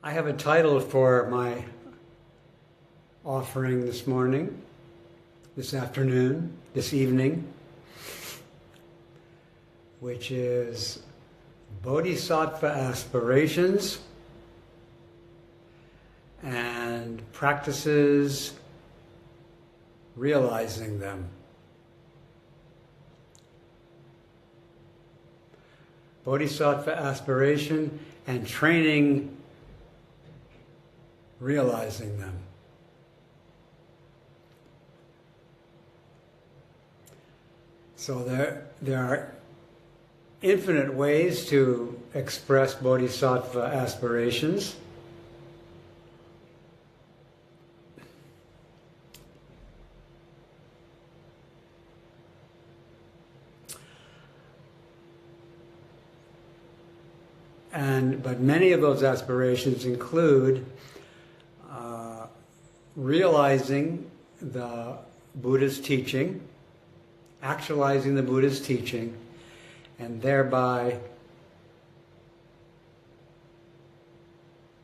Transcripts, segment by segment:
I have a title for my offering this morning, this afternoon, this evening, which is Bodhisattva Aspirations and Practices Realizing Them. Bodhisattva Aspiration and Training Realizing Them. So there are infinite ways to express Bodhisattva aspirations. But many of those aspirations include realizing the Buddha's teaching, actualizing the Buddha's teaching, and thereby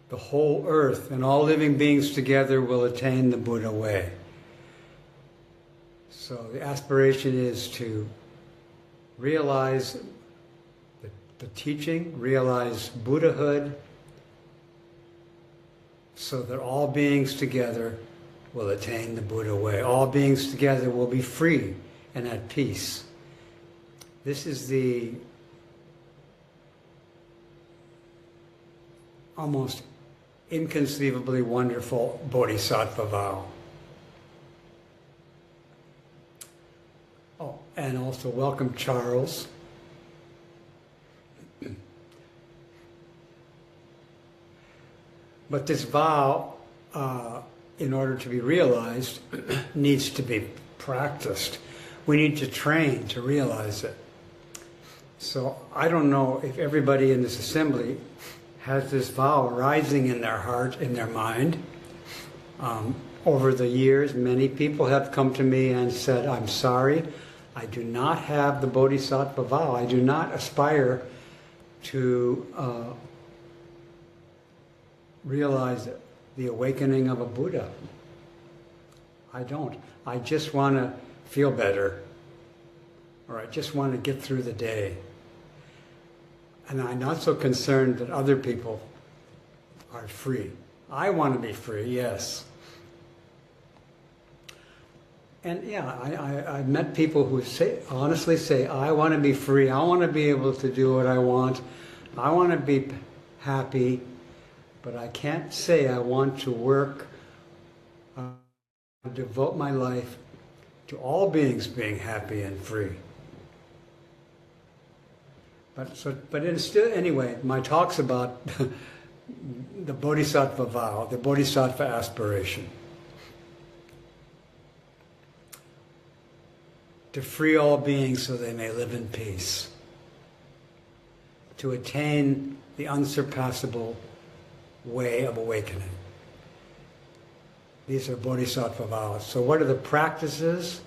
the whole earth and all living beings together will attain the Buddha way. So the aspiration is to realize the teaching, realize Buddhahood, so that all beings together will attain the Buddha way. All beings together will be free and at peace. This is the almost inconceivably wonderful Bodhisattva vow. Oh, and also welcome Charles. But this vow, in order to be realized, needs to be practiced. We need to train to realize it. So I don't know if everybody in this assembly has this vow rising in their heart, in their mind. Over the years, many people have come to me and said, I'm sorry, I do not have the Bodhisattva vow. I do not aspire to realize the awakening of a Buddha. I don't. I just want to feel better, or I just want to get through the day. And I'm not so concerned that other people are free. I want to be free, yes. And yeah, I've met people who honestly say, I want to be free, I want to be able to do what I want to be happy, but I can't say I want to work, devote my life to all beings being happy and free. But anyway, my talk's about the Bodhisattva vow, the Bodhisattva aspiration. To free all beings so they may live in peace. To attain the unsurpassable way of awakening. These are Bodhisattva vows. So what are the practices?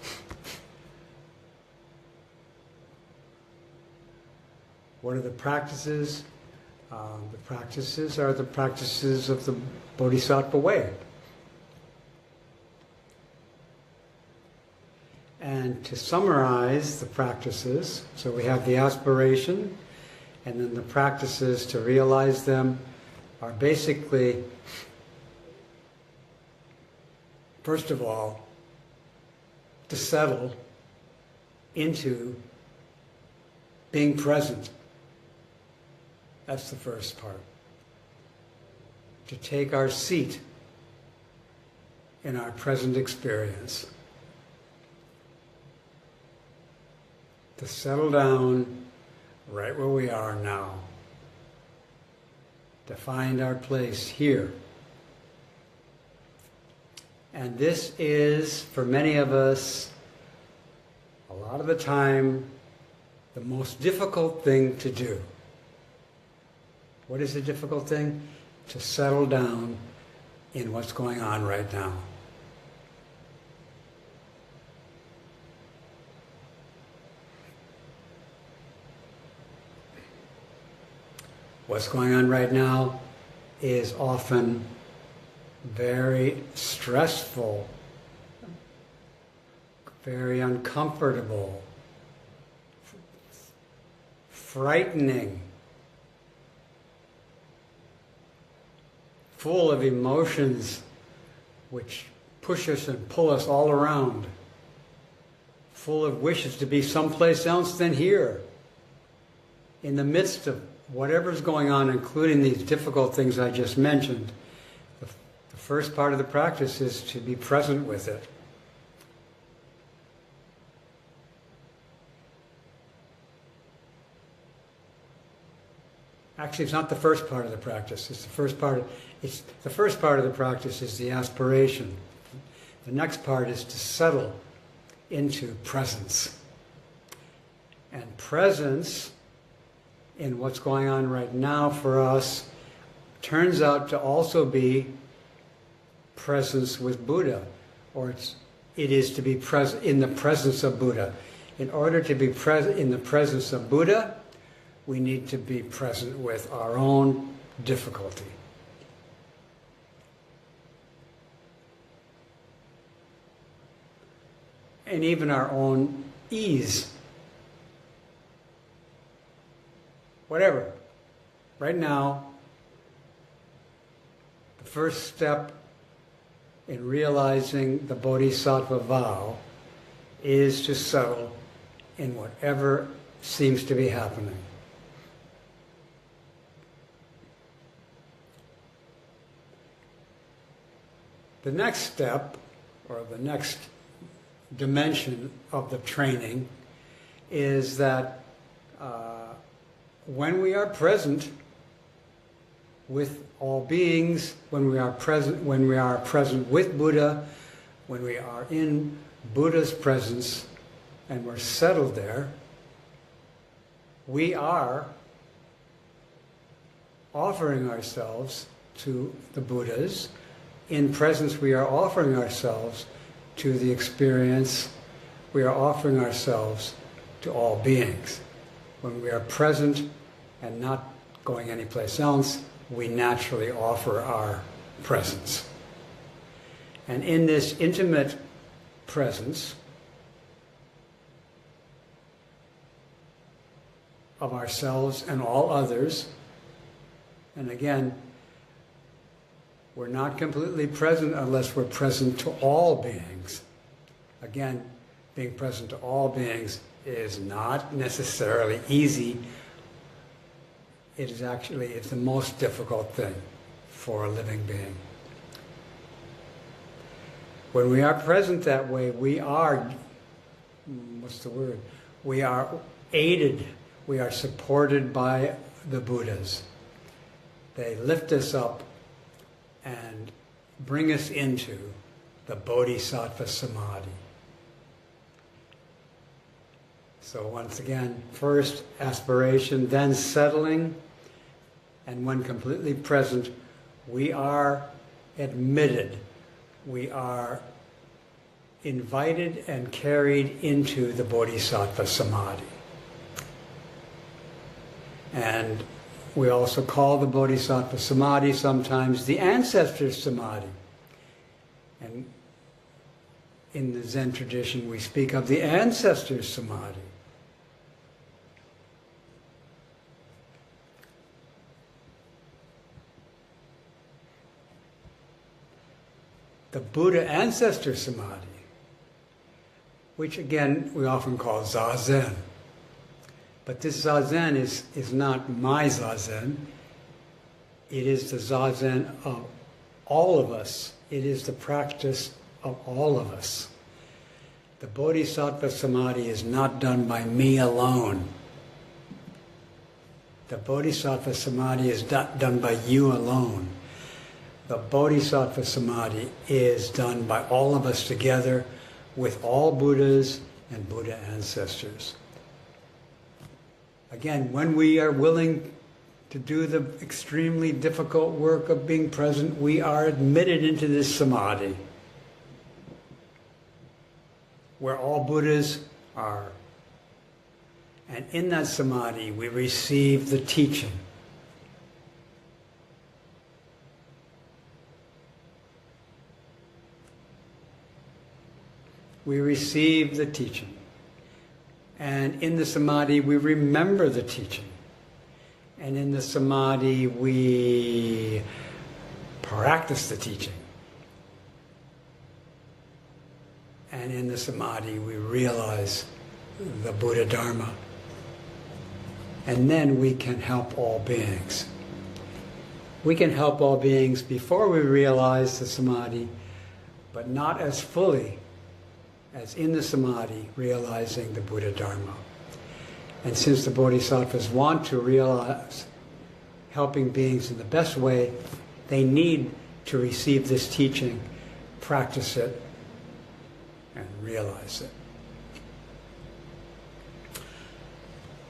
What are the practices? The practices are the practices of the Bodhisattva way. And to summarize the practices, so we have the aspiration, and then the practices to realize them are basically, first of all, to settle into being present. That's the first part. To take our seat in our present experience. To settle down right where we are now. To find our place here. And this is, for many of us, a lot of the time, the most difficult thing to do. What is the difficult thing? To settle down in what's going on right now. What's going on right now is often very stressful, very uncomfortable, frightening, full of emotions which push us and pull us all around, full of wishes to be someplace else than here, in the midst of whatever's going on, including these difficult things I just mentioned. The first part of the practice is to be present with it. Actually, it's not the first part of the practice. The first part of the practice is the aspiration. The next part is to settle into presence. And presence in what's going on right now for us turns out to also be presence with Buddha, or it is to be present in the presence of Buddha. In order to be present in the presence of Buddha, we need to be present with our own difficulty. And even our own ease. Whatever. Right now, the first step in realizing the Bodhisattva vow is to settle in whatever seems to be happening. The next step, or the next dimension of the training, is that when we are present with all beings, when we are present with Buddha, when we are in Buddha's presence and we're settled there, we are offering ourselves to the Buddhas. In presence, we are offering ourselves to the experience. We are offering ourselves to all beings. When we are present and not going anyplace else, we naturally offer our presence. And in this intimate presence of ourselves and all others, and again, we're not completely present unless we're present to all beings. Again, being present to all beings is not necessarily easy. It's the most difficult thing for a living being. When we are present that way, we are, we are aided, we are supported by the Buddhas. They lift us up and bring us into the Bodhisattva Samadhi. So once again, first aspiration, then settling, and when completely present, we are admitted, we are invited and carried into the Bodhisattva Samadhi. And we also call the Bodhisattva Samadhi sometimes the Ancestor Samadhi. And in the Zen tradition, we speak of the Ancestor Samadhi. The Buddha Ancestor Samadhi, which again we often call Zazen. But this Zazen is not my Zazen. It is the Zazen of all of us. It is the practice of all of us. The Bodhisattva Samadhi is not done by me alone. The Bodhisattva Samadhi is not done by you alone. The Bodhisattva Samadhi is done by all of us together with all Buddhas and Buddha ancestors. Again, when we are willing to do the extremely difficult work of being present, we are admitted into this Samadhi, where all Buddhas are. And in that Samadhi, we receive the teaching. we receive the teaching. And in the samadhi, we remember the teaching. And in the samadhi, we practice the teaching. And in the samadhi, we realize the Buddha Dharma. And then we can help all beings. We can help all beings before we realize the samadhi, but not as fully as in the samadhi, realizing the Buddha Dharma. And since the Bodhisattvas want to realize helping beings in the best way, they need to receive this teaching, practice it, and realize it.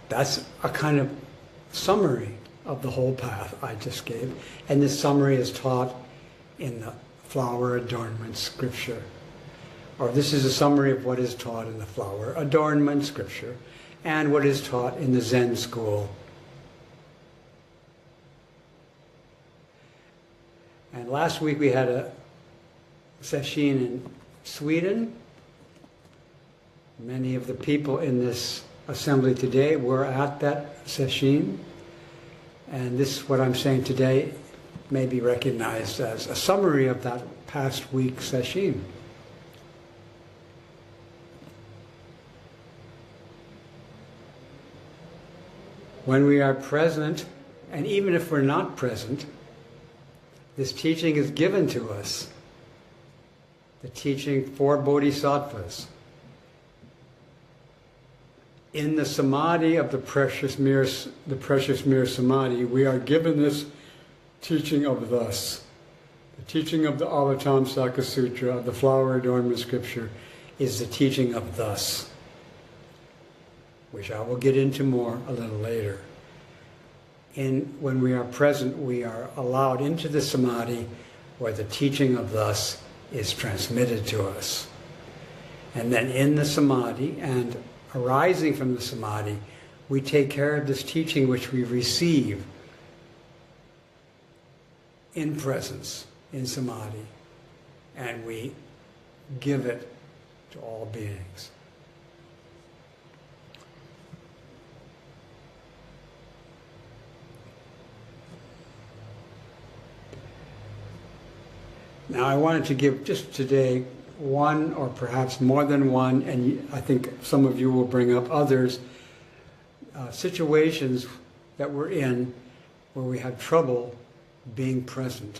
That's a kind of summary of the whole path I just gave. And this summary is taught in the flower adornment scripture. Or this is a summary of what is taught in the flower adornment scripture and what is taught in the Zen school. And last week we had a session in Sweden. Many of the people in this assembly today were at that session. And this, what I'm saying today, may be recognized as a summary of that past week's session. When we are present, and even if we're not present, this teaching is given to us. The teaching for bodhisattvas. In the samadhi of the precious mirror samadhi, we are given this teaching of thus. The teaching of the Avatamsaka Sutra, of the flower adornment scripture, is the teaching of thus, which I will get into more a little later. When we are present, we are allowed into the samadhi where the teaching of thus is transmitted to us. And then in the samadhi and arising from the samadhi, we take care of this teaching which we receive in presence, in samadhi, and we give it to all beings. Now I wanted to give just today one or perhaps more than one, and I think some of you will bring up others, situations that we're in where we have trouble being present.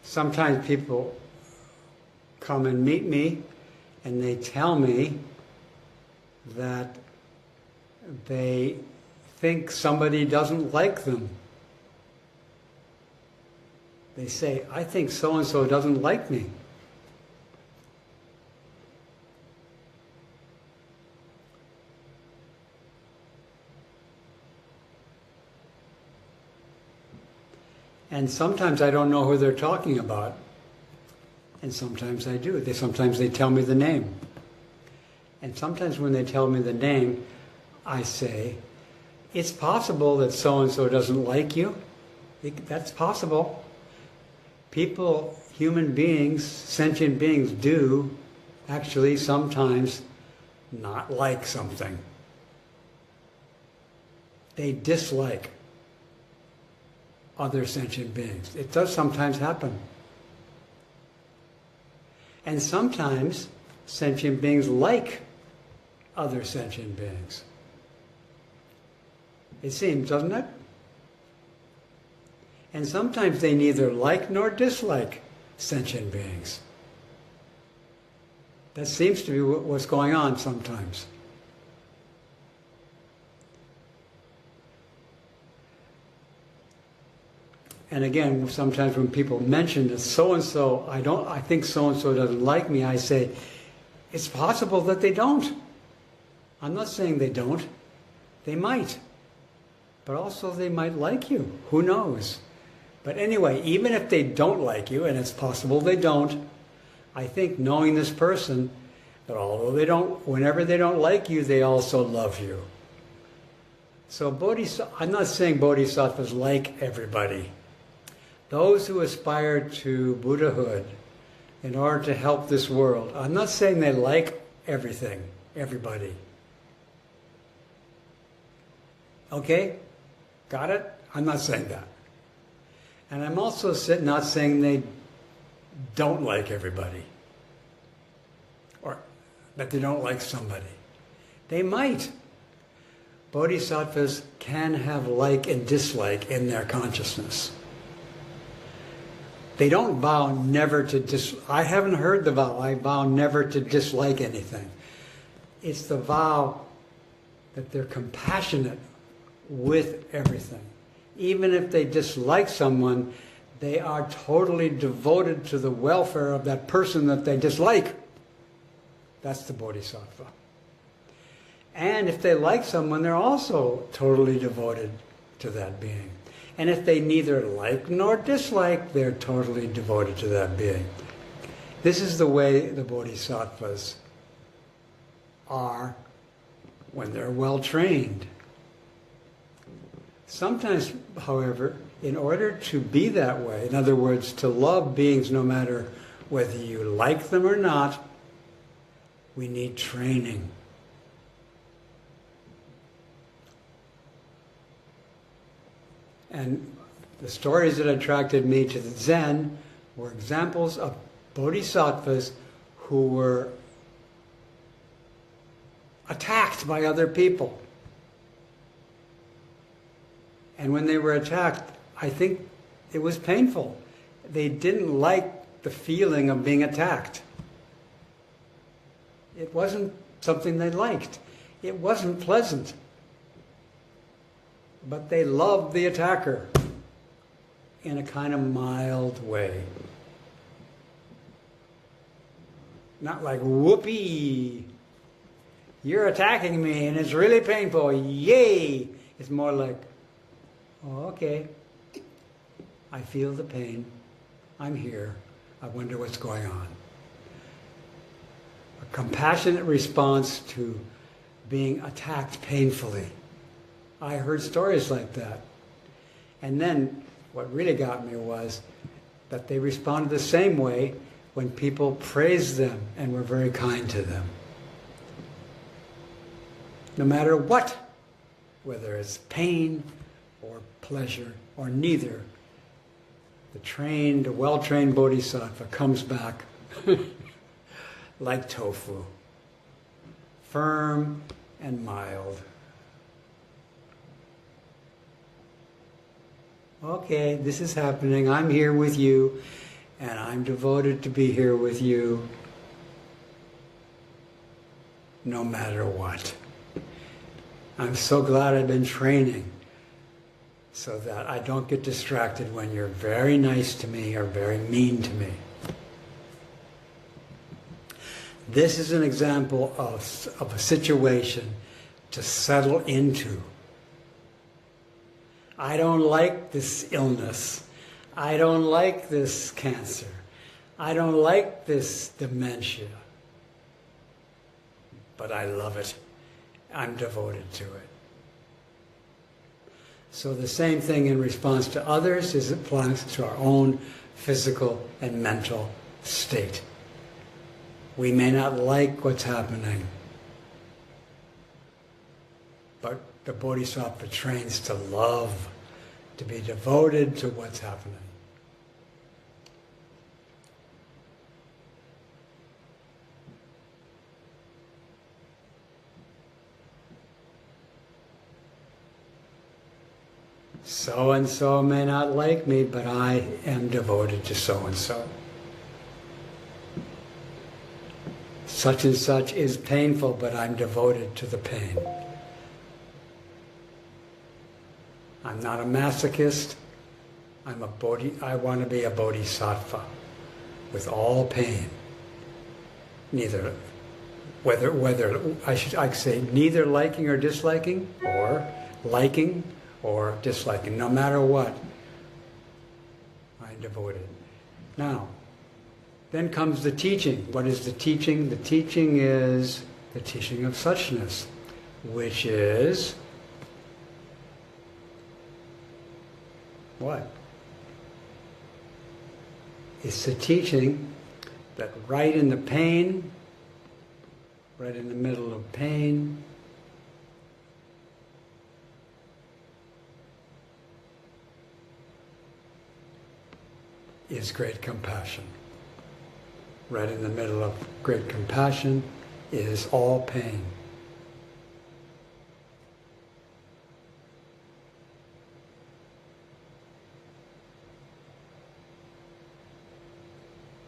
Sometimes people come and meet me and they tell me that they think somebody doesn't like them. They say, I think so-and-so doesn't like me. And sometimes I don't know who they're talking about. And sometimes I do. Sometimes they tell me the name. And sometimes when they tell me the name, I say, it's possible that so-and-so doesn't like you. That's possible. People, human beings, sentient beings do actually sometimes not like something. They dislike other sentient beings. It does sometimes happen. And sometimes sentient beings like other sentient beings. It seems, doesn't it? And sometimes they neither like nor dislike sentient beings. That seems to be what's going on sometimes. And again, sometimes when people mention that so-and-so, I think so-and-so doesn't like me, I say, it's possible that they don't. I'm not saying they don't. They might. But also they might like you. Who knows? But anyway, even if they don't like you, and it's possible they don't, I think knowing this person, that although whenever they don't like you, they also love you. So I'm not saying bodhisattvas like everybody. Those who aspire to Buddhahood in order to help this world, I'm not saying they like everything, everybody. Okay? Got it? I'm not saying that. And I'm also not saying they don't like everybody. Or that they don't like somebody. They might. Bodhisattvas can have like and dislike in their consciousness. They don't vow never to I haven't heard the vow, I vow never to dislike anything. It's the vow that they're compassionate with everything. Even if they dislike someone, they are totally devoted to the welfare of that person that they dislike. That's the bodhisattva. And if they like someone, they're also totally devoted to that being. And if they neither like nor dislike, they're totally devoted to that being. This is the way the bodhisattvas are when they're well trained. Sometimes, however, in order to be that way, in other words, to love beings no matter whether you like them or not, we need training. And the stories that attracted me to the Zen were examples of bodhisattvas who were attacked by other people. And when they were attacked, I think it was painful. They didn't like the feeling of being attacked. It wasn't something they liked. It wasn't pleasant. But they loved the attacker in a kind of mild way. Not like, whoopee, you're attacking me and it's really painful, yay! It's more like, oh, okay, I feel the pain, I'm here, I wonder what's going on. A compassionate response to being attacked painfully. I heard stories like that. And then what really got me was that they responded the same way when people praised them and were very kind to them. No matter what, whether it's pain or pleasure or neither, the well-trained bodhisattva comes back like tofu, firm and mild. Okay, this is happening. I'm here with you, and I'm devoted to be here with you no matter what. I'm so glad I've been training so that I don't get distracted when you're very nice to me or very mean to me. This is an example of a situation to settle into. I don't like this illness. I don't like this cancer. I don't like this dementia. But I love it. I'm devoted to it. So the same thing in response to others is applies to our own physical and mental state. We may not like what's happening, but the Bodhisattva trains to love, to be devoted to what's happening. So-and-so may not like me, but I am devoted to so-and-so. Such and such is painful, but I'm devoted to the pain. I'm not a masochist. I want to be a bodhisattva with all pain. I say neither liking or disliking, or liking or disliking. No matter what, I'm devoted. Now, then comes the teaching. What is the teaching? The teaching is the teaching of suchness, which is What? It's the teaching that right in the pain, right in the middle of pain, is great compassion. Right in the middle of great compassion is all pain.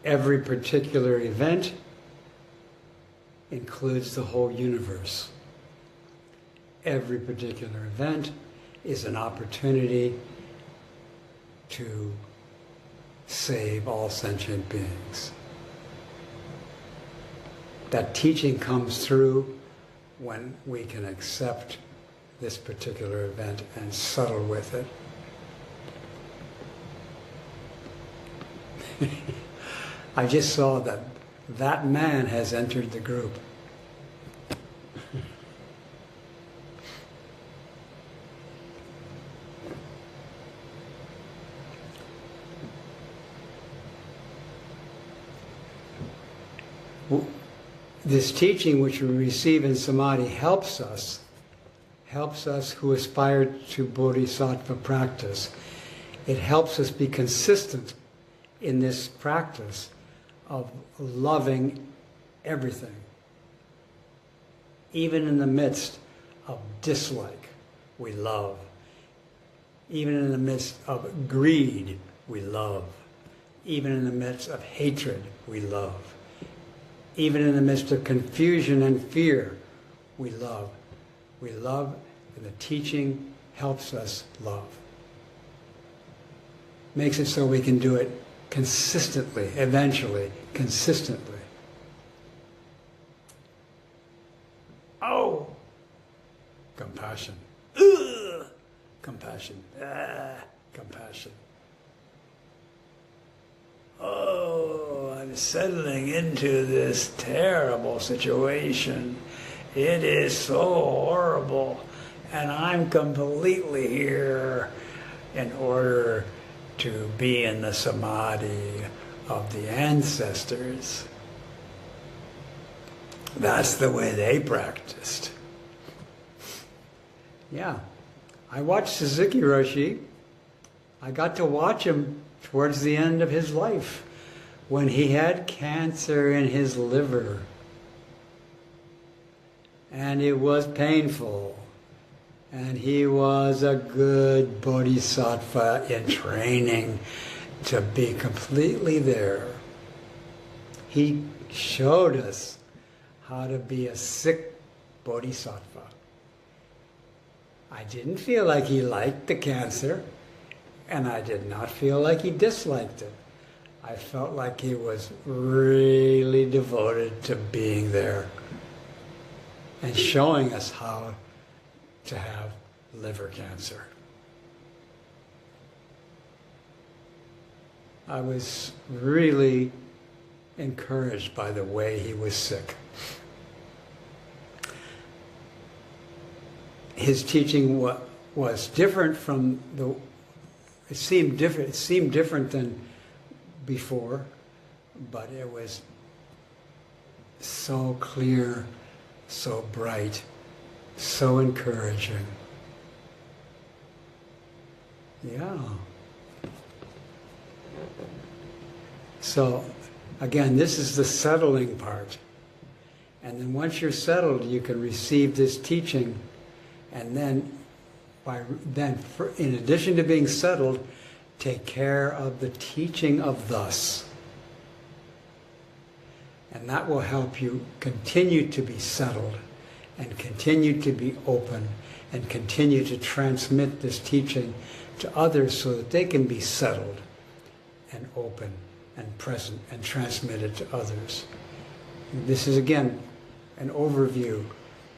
Every particular event includes the whole universe. Every particular event is an opportunity to save all sentient beings. That teaching comes through when we can accept this particular event and settle with it. I just saw that that man has entered the group. This teaching which we receive in Samadhi helps us who aspire to Bodhisattva practice. It helps us be consistent in this practice of loving everything. Even in the midst of dislike, we love. Even in the midst of greed, we love. Even in the midst of hatred, we love. Even in the midst of confusion and fear, we love. We love, and the teaching helps us love. Makes it so we can do it consistently, eventually, consistently. Oh! Compassion. Ugh! Compassion. Compassion. Oh, I'm settling into this terrible situation. It is so horrible. And I'm completely here in order to be in the samadhi of the ancestors. That's the way they practiced. Yeah. I watched Suzuki Roshi. I got to watch him towards the end of his life when he had cancer in his liver. And it was painful. And he was a good bodhisattva in training to be completely there. He showed us how to be a sick bodhisattva. I didn't feel like he liked the cancer, and I did not feel like he disliked it. I felt like he was really devoted to being there and showing us how to have liver cancer. I was really encouraged by the way he was sick. His teaching was different from the. It seemed different than before, but it was so clear, so bright, so encouraging. Yeah. So, again, this is the settling part. And then once you're settled, you can receive this teaching. And then, in addition to being settled, take care of the teaching of thus. And that will help you continue to be settled and continue to be open and continue to transmit this teaching to others so that they can be settled and open and present and transmit it to others. This is, again, an overview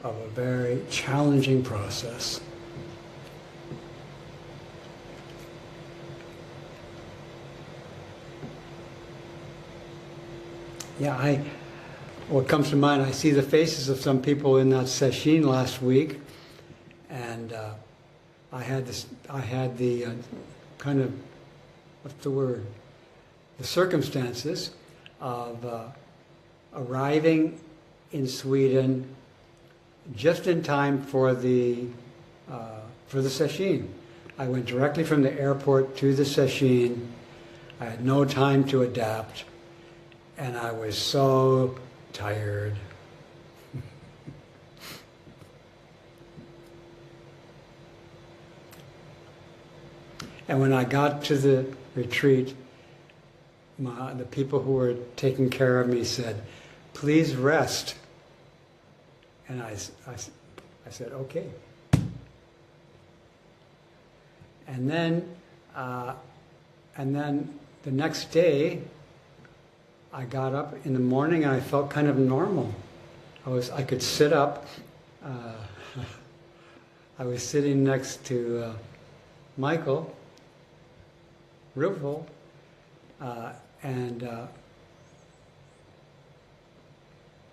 of a very challenging process. Yeah, what comes to mind, I see the faces of some people in that session last week, and I had the kind of, what's the word? The circumstances of arriving in Sweden just in time for the session. I went directly from the airport to the session. I had no time to adapt, and I was so tired. And when I got to the retreat, the people who were taking care of me said, "Please rest." And I said, "Okay." And then the next day, I got up in the morning and I felt kind of normal. I could sit up. I was sitting next to Michael Rivel, and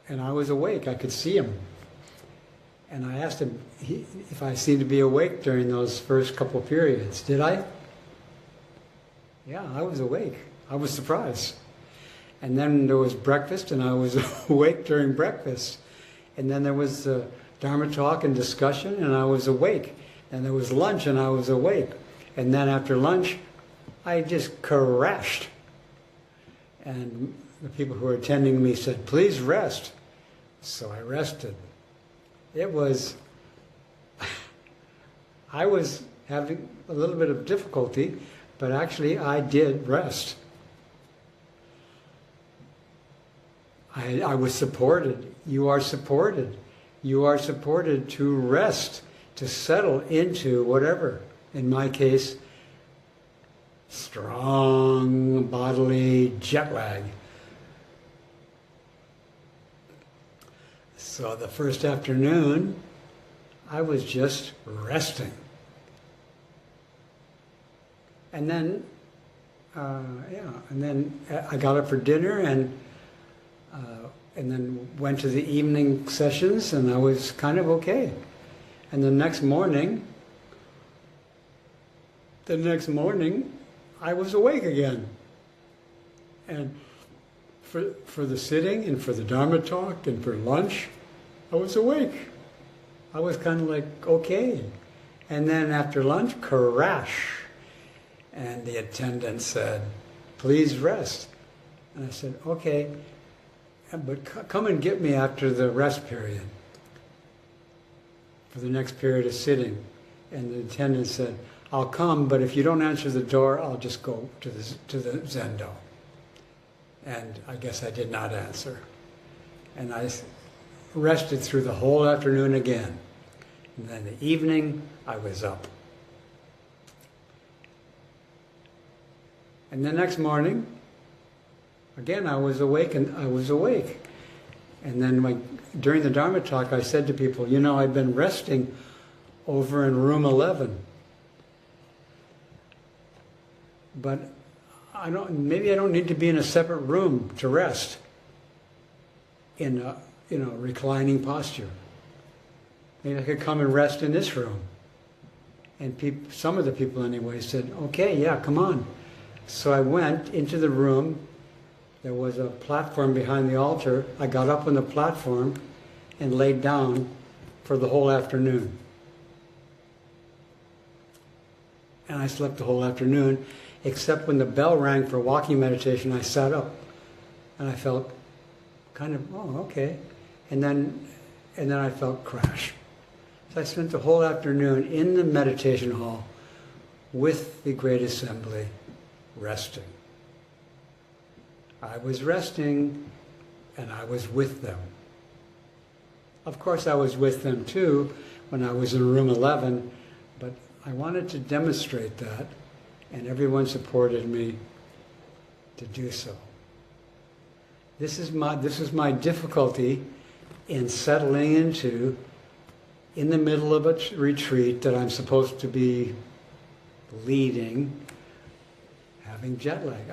I was awake. I could see him. And I asked him if I seemed to be awake during those first couple of periods. Did I? Yeah, I was awake. I was surprised. And then there was breakfast, and I was awake during breakfast. And then there was Dharma talk and discussion, and I was awake. And there was lunch, and I was awake. And then after lunch, I just crashed. And the people who were attending me said, "Please rest." So I rested. I was having a little bit of difficulty, but actually I did rest. I was supported. You are supported. You are supported to rest, to settle into whatever. In my case, strong bodily jet lag. So the first afternoon, I was just resting. And then, and then I got up for dinner and then went to the evening sessions, and I was kind of okay. And the next morning, I was awake again. And for the sitting and for the Dharma talk and for lunch, I was awake. I was kind of like, okay. And then after lunch, crash. And the attendant said, "Please rest." And I said, "Okay, but come and get me after the rest period, for the next period of sitting." And the attendant said, "I'll come, but if you don't answer the door, I'll just go to the Zendo." And I guess I did not answer. And I rested through the whole afternoon again. And then the evening, I was up. And the next morning, again, I was awake and I was awake. And then during the Dharma talk, I said to people, I've been resting over in room 11. But maybe I don't need to be in a separate room to rest in a reclining posture. Maybe I could come and rest in this room. And some of the people anyway said, "Okay, yeah, come on." So I went into the room. There was a platform behind the altar. I got up on the platform and laid down for the whole afternoon. And I slept the whole afternoon, except when the bell rang for walking meditation, I sat up. And I felt kind of, okay. And then I felt crash. So I spent the whole afternoon in the meditation hall with the Great Assembly, resting. I was resting, and I was with them. Of course, I was with them too when I was in room 11, but I wanted to demonstrate that, and everyone supported me to do so. This is my difficulty in settling into, in the middle of a retreat that I'm supposed to be leading, having jet lag.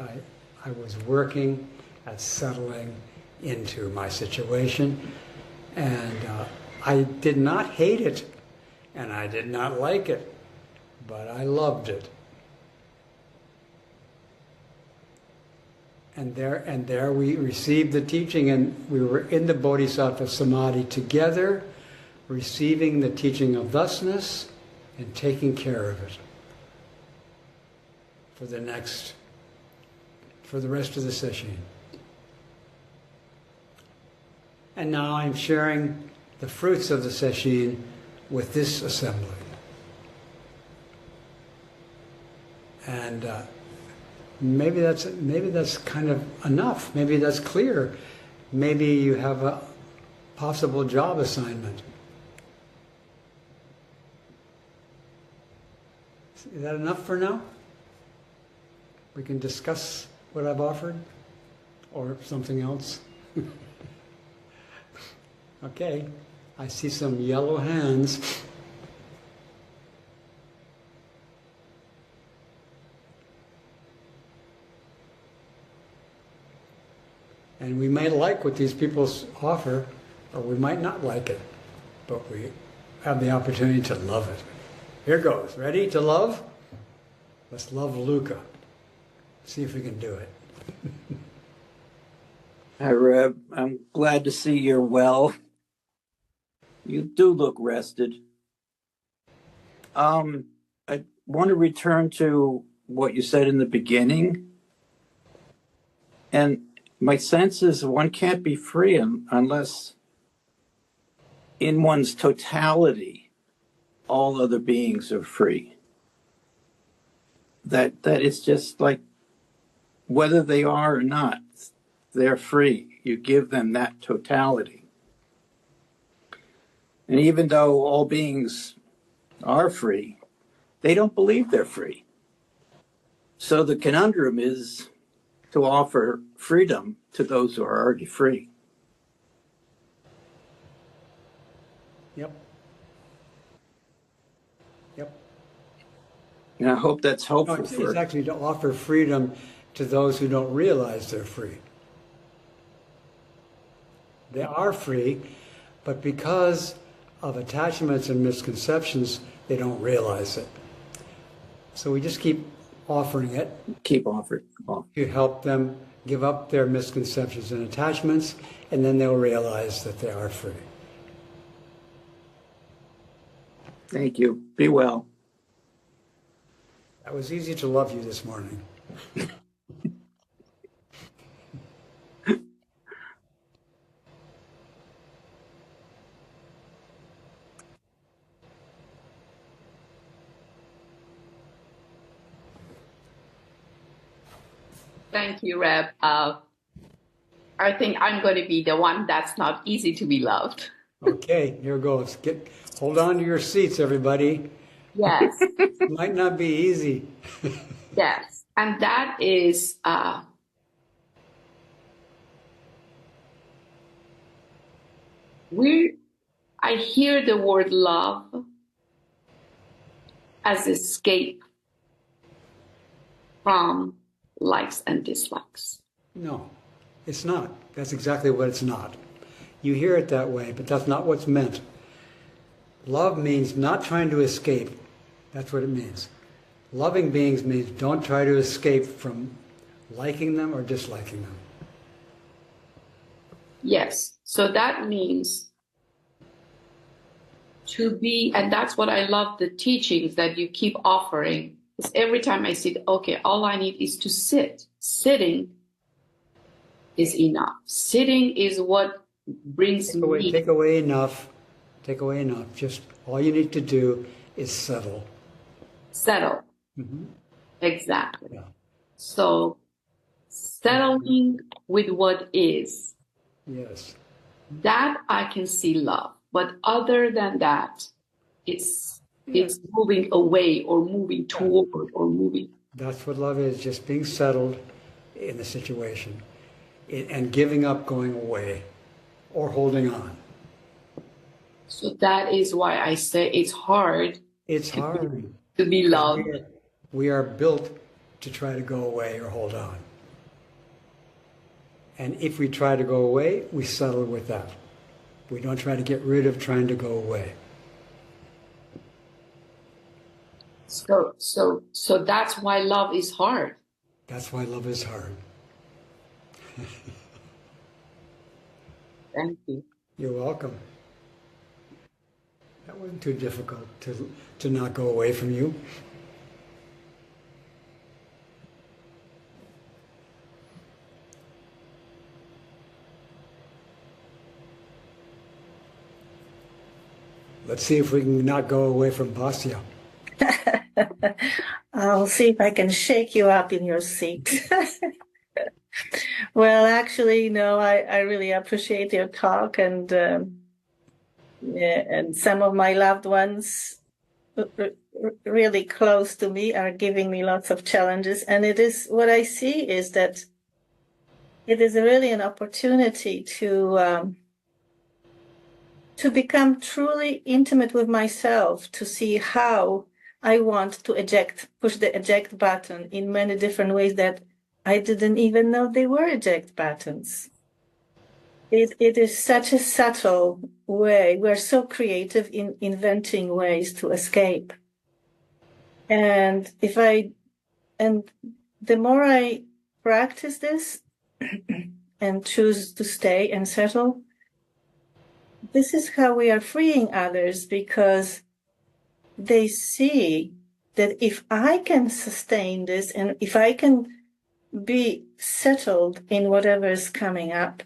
I was working at settling into my situation, and I did not hate it, and I did not like it, but I loved it. And there we received the teaching, and we were in the Bodhisattva Samadhi together, receiving the teaching of thusness and taking care of it for the rest of the session. And now I'm sharing the fruits of the session with this assembly. And maybe that's kind of enough. Maybe that's clear. Maybe you have a possible job assignment. Is that enough for now? We can discuss what I've offered or something else. Okay, I see some yellow hands. And we may like what these people offer, or we might not like it, but we have the opportunity to love it. Here goes. Ready to love? Let's love Luca. See if we can do it. Hi, Reb. I'm glad to see you're well. You do look rested. I want to return to what you said in the beginning. And my sense is one can't be free unless in one's totality, all other beings are free. That it's just like, whether they are or not, they're free. You give them that totality. And even though all beings are free, they don't believe they're free. So the conundrum is to offer freedom to those who are already free. Yep. And I hope that's helpful It's actually to offer freedom to those who don't realize they're free. They are free, but because of attachments and misconceptions, they don't realize it. So we just keep offering it. Keep offering. To help them give up their misconceptions and attachments, and then they'll realize that they are free. Thank you. Be well. It was easy to love you this morning. Thank you, Reb. I think I'm going to be the one that's not easy to be loved. Okay, here goes. Hold on to your seats, everybody. Yes. It might not be easy. Yes. And that is I hear the word love as escape from likes and dislikes. No, it's not. That's exactly what it's not. You hear it that way, but that's not what's meant. Love means not trying to escape. That's what it means. Loving beings means don't try to escape from liking them or disliking them. Yes. So that means to be, and that's what I love the teachings that you keep offering. Is every time I sit, okay, all I need is to sit. Sitting is enough. Sitting is what brings me. Take away enough. Take away enough. Just all you need to do is settle. Settle. Mm-hmm. Exactly. Yeah. So settling with what is. Yes. That I can see love. But other than that, it's moving away or moving toward or moving. That's what love is, just being settled in the situation and giving up going away or holding on. So that is why I say it's hard. It's hard. To be loved. We are built to try to go away or hold on. And if we try to go away, we settle with that. We don't try to get rid of trying to go away. So that's why love is hard. That's why love is hard. Thank you. You're welcome. That wasn't too difficult to not go away from you. Let's see if we can not go away from Bhasya. I'll see if I can shake you up in your seat. Well, actually, no, I really appreciate your talk, and some of my loved ones really close to me are giving me lots of challenges. And it is what I see is that it is really an opportunity to become truly intimate with myself, to see how I want to push the eject button in many different ways that I didn't even know they were eject buttons. It is such a subtle way. We're so creative in inventing ways to escape. And the more I practice this and choose to stay and settle, this is how we are freeing others, because they see that if I can sustain this and if I can be settled in whatever is coming up,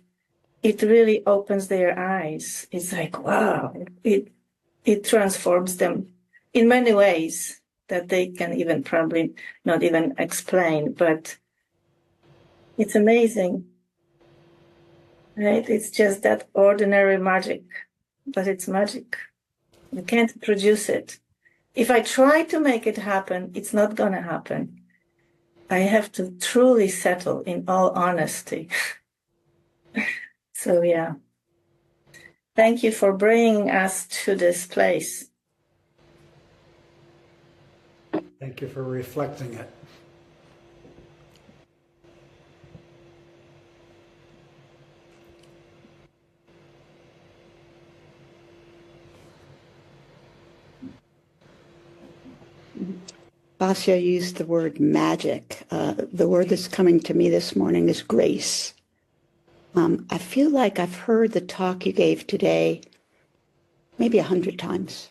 it really opens their eyes. It's like, wow, it transforms them in many ways that they can even probably not even explain, but it's amazing, right? It's just that ordinary magic, but it's magic. You can't produce it. If I try to make it happen, it's not going to happen. I have to truly settle in all honesty. So, yeah. Thank you for bringing us to this place. Thank you for reflecting it. Bhasya used the word magic. The word that's coming to me this morning is grace. I feel like I've heard the talk you gave today maybe 100 times,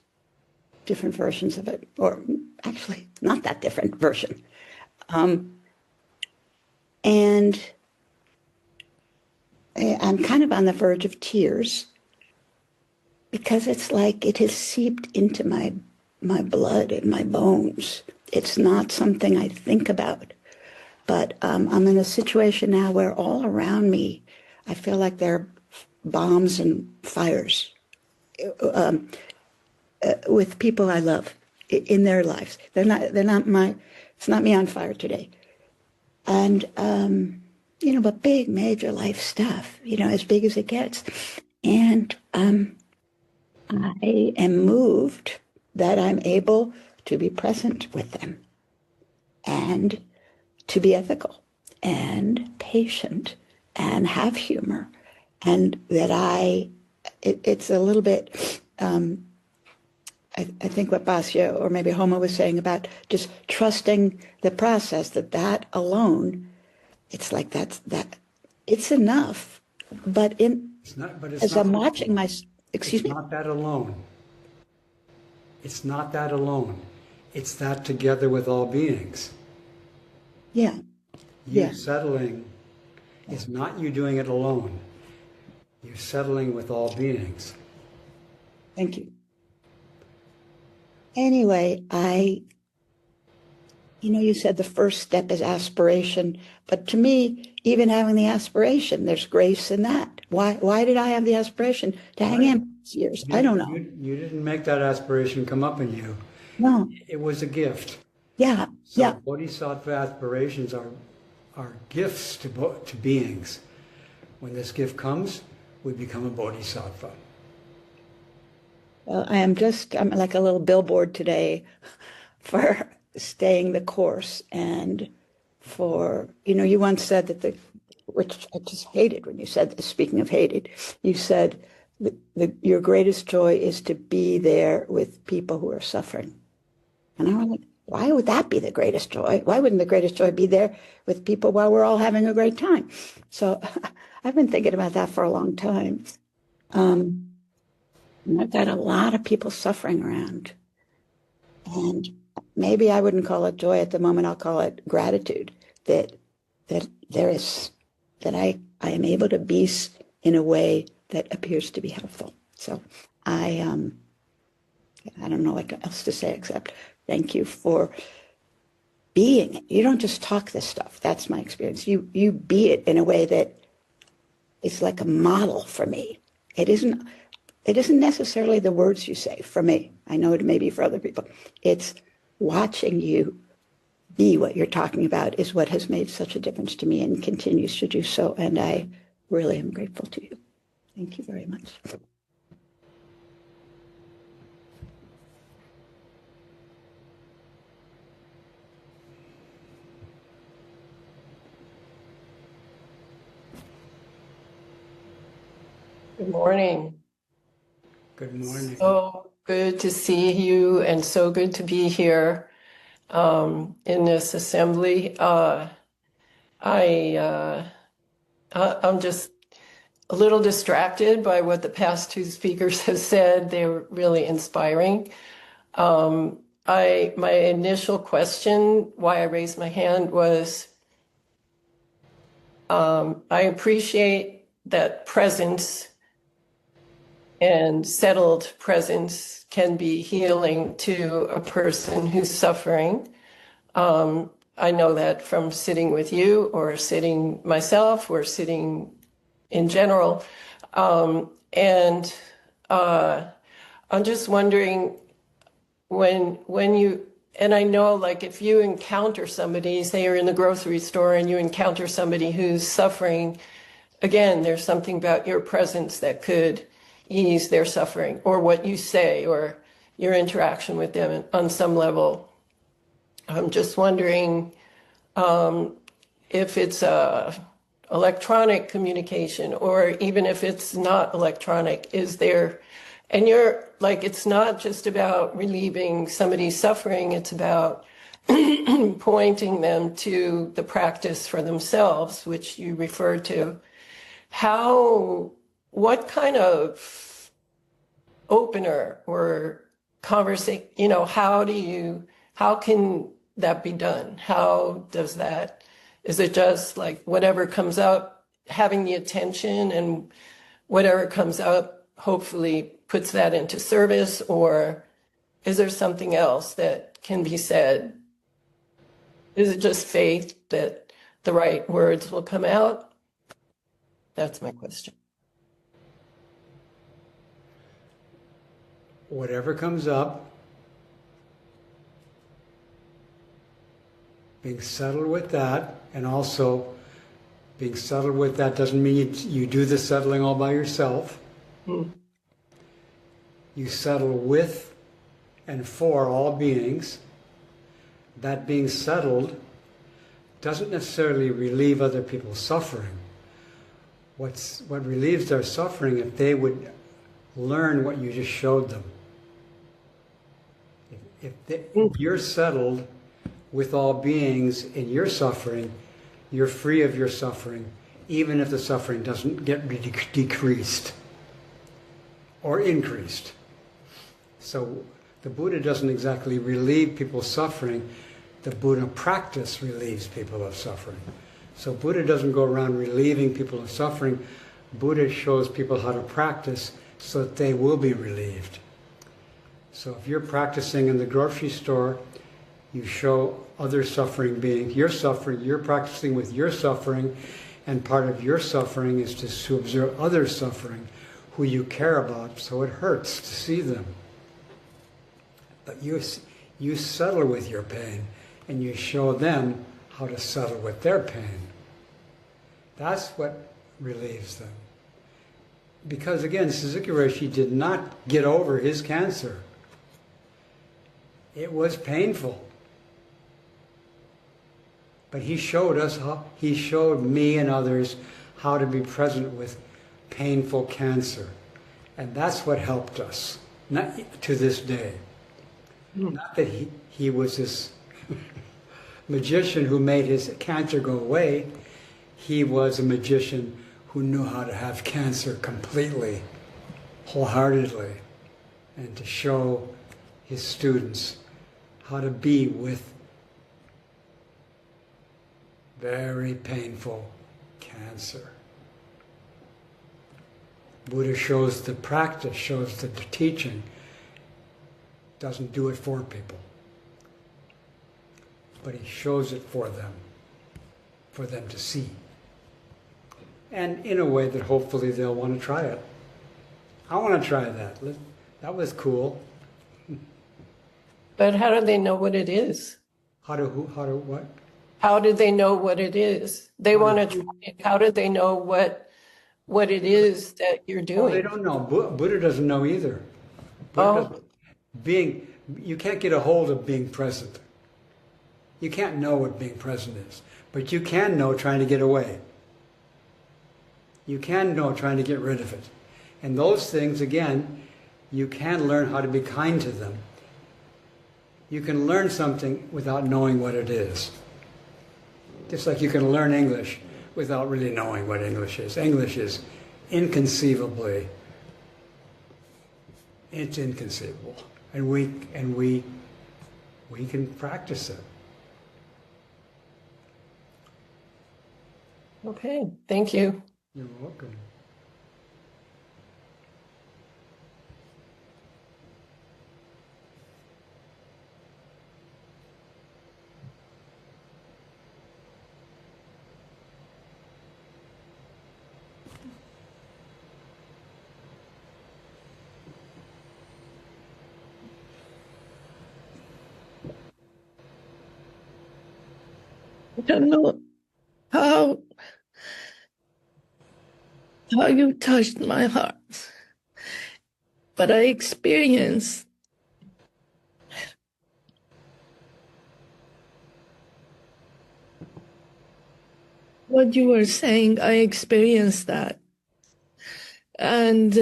different versions of it, or actually not that different version. And I'm kind of on the verge of tears, because it's like it has seeped into my blood and my bones. It's not something I think about, but I'm in a situation now where all around me, I feel like there are bombs and fires with people I love in their lives. They're not it's not me on fire today. And, but big, major life stuff, as big as it gets. And I am moved that I'm able to be present with them and to be ethical and patient and have humor, and that it's a little bit, I think what Bhasya or maybe Homa was saying about just trusting the process, that alone, it's like that it's enough. But I'm watching excuse me? It's not that alone. It's not that alone. It's that together with all beings. Yeah. Settling is not you doing it alone. You're settling with all beings. Thank you. Anyway, you said the first step is aspiration, but to me, even having the aspiration, there's grace in that. Why did I have the aspiration to hang in years? I don't know. You didn't make that aspiration come up in you. No. It was a gift. Yeah. So Bodhisattva aspirations are gifts to beings. When this gift comes, we become a Bodhisattva. Well, I'm like a little billboard today for staying the course, and for, you once said that which I just hated when you said this, speaking of hated, you said your greatest joy is to be there with people who are suffering. And I was like, Why would that be the greatest joy? Why wouldn't the greatest joy be there with people while we're all having a great time? So I've been thinking about that for a long time. And I've got a lot of people suffering around. And maybe I wouldn't call it joy at the moment. I'll call it gratitude that I am able to be in a way that appears to be helpful. So I don't know what else to say except thank you for being it. You don't just talk this stuff. That's my experience. You be it in a way that is like a model for me. It isn't necessarily the words you say for me. I know it may be for other people. It's watching you be what you're talking about is what has made such a difference to me and continues to do so. And I really am grateful to you. Thank you very much. Good morning. Good morning. So good to see you and so good to be here in this assembly. I'm just a little distracted by what the past two speakers have said. They were really inspiring. My initial question, why I raised my hand, was I appreciate that presence and settled presence can be healing to a person who's suffering. I know that from sitting with you or sitting myself or sitting in general. And I'm just wondering when you, and I know like if you encounter somebody, say you're in the grocery store and you encounter somebody who's suffering, again, there's something about your presence that could ease their suffering, or what you say, or your interaction with them on some level. I'm just wondering if it's electronic communication, or even if it's not electronic, is there, and you're like, it's not just about relieving somebody's suffering, it's about pointing them to the practice for themselves, which you referred to. What kind of opener or conversation, how can that be done? How does that, is it just like whatever comes up, having the attention, and whatever comes up hopefully puts that into service, or is there something else that can be said? Is it just faith that the right words will come out? That's my question. Whatever comes up, being settled with that, and also being settled with that doesn't mean you do the settling all by yourself. You settle with and for all beings. That being settled doesn't necessarily relieve other people's suffering. What relieves their suffering if they would learn what you just showed them. If you're settled with all beings in your suffering, you're free of your suffering, even if the suffering doesn't get decreased or increased. So the Buddha doesn't exactly relieve people's suffering. The Buddha practice relieves people of suffering. So Buddha doesn't go around relieving people of suffering. Buddha shows people how to practice so that they will be relieved. So if you're practicing in the grocery store, you show other suffering beings your suffering, you're practicing with your suffering, and part of your suffering is to observe other suffering who you care about, so it hurts to see them. But you settle with your pain, and you show them how to settle with their pain. That's what relieves them. Because again, Suzuki Roshi did not get over his cancer. It was painful. But he showed me and others how to be present with painful cancer. And that's what helped us, not to this day. Not that he was this magician who made his cancer go away. He was a magician who knew how to have cancer completely, wholeheartedly, and to show his students how to be with very painful cancer. Buddha shows the practice, shows the teaching, doesn't do it for people, but he shows it for them to see. And in a way that hopefully they'll want to try it. I want to try that. That was cool. But how do they know what it is? How do what? How do they know what it is? They want to try it. How do they know what it is that you're doing? Well, they don't know. Buddha doesn't know either. You can't get a hold of being present. You can't know what being present is. But you can know trying to get away. You can know trying to get rid of it. And those things, again, you can learn how to be kind to them. You can learn something without knowing what it is. Just like you can learn English without really knowing what English is. English is inconceivably, it's inconceivable. And we can practice it. Okay, thank you. You're welcome. I don't know how you touched my heart, but I experienced what you were saying. I experienced that, and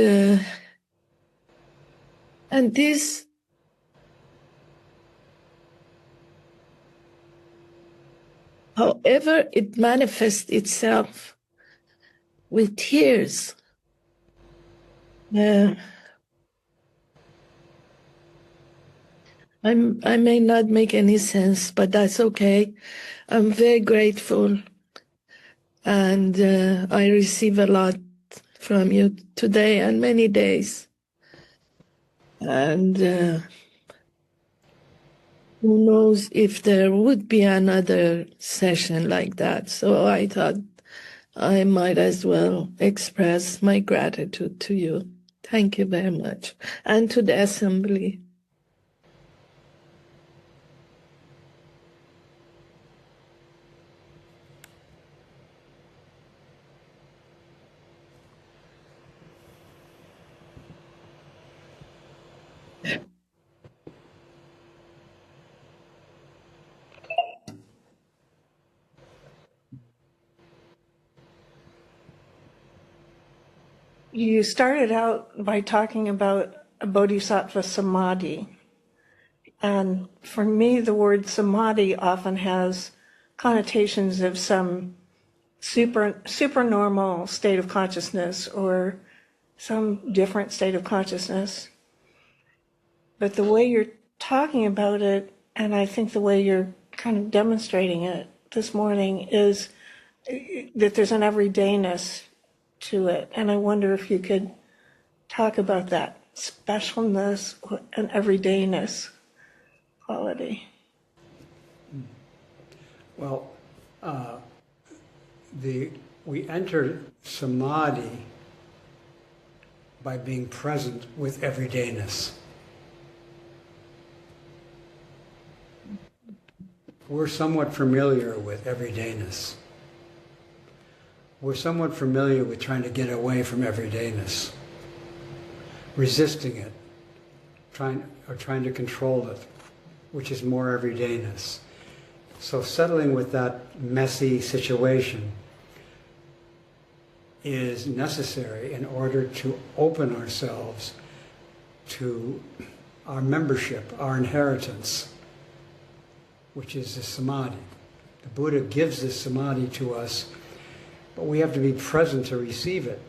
this. However it manifests itself with tears, I may not make any sense, but that's okay. I'm very grateful, and I receive a lot from you today and many days. And who knows if there would be another session like that. So I thought I might as well express my gratitude to you. Thank you very much. And to the assembly. You started out by talking about a Bodhisattva samadhi. And for me, the word samadhi often has connotations of some supernormal state of consciousness or some different state of consciousness. But the way you're talking about it, and I think the way you're kind of demonstrating it this morning, is that there's an everydayness to it. And I wonder if you could talk about that specialness and everydayness quality. Well, we enter samadhi by being present with everydayness. We're somewhat familiar with everydayness. We're somewhat familiar with trying to get away from everydayness, resisting it, trying to control it, which is more everydayness. So settling with that messy situation is necessary in order to open ourselves to our membership, our inheritance, which is the samadhi. The Buddha gives this samadhi to us, but we have to be present to receive it.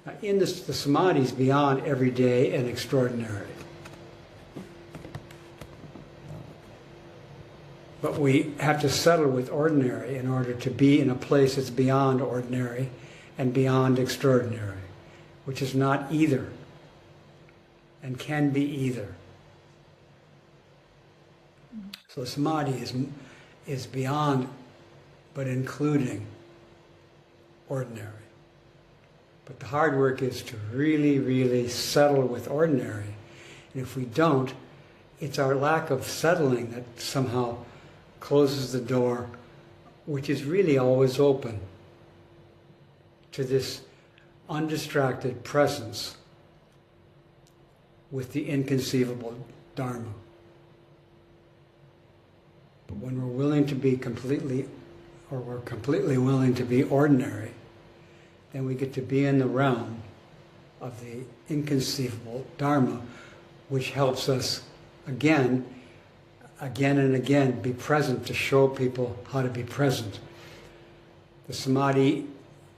Now, in this, the samadhi is beyond everyday and extraordinary. But we have to settle with ordinary in order to be in a place that's beyond ordinary and beyond extraordinary, which is not either and can be either. So samadhi is beyond but including ordinary. But the hard work is to really, really settle with ordinary. And if we don't, it's our lack of settling that somehow closes the door, which is really always open to this undistracted presence with the inconceivable Dharma. But when we're willing to be completely, or we're completely willing to be ordinary, then we get to be in the realm of the inconceivable Dharma, which helps us again and again, be present to show people how to be present. The samadhi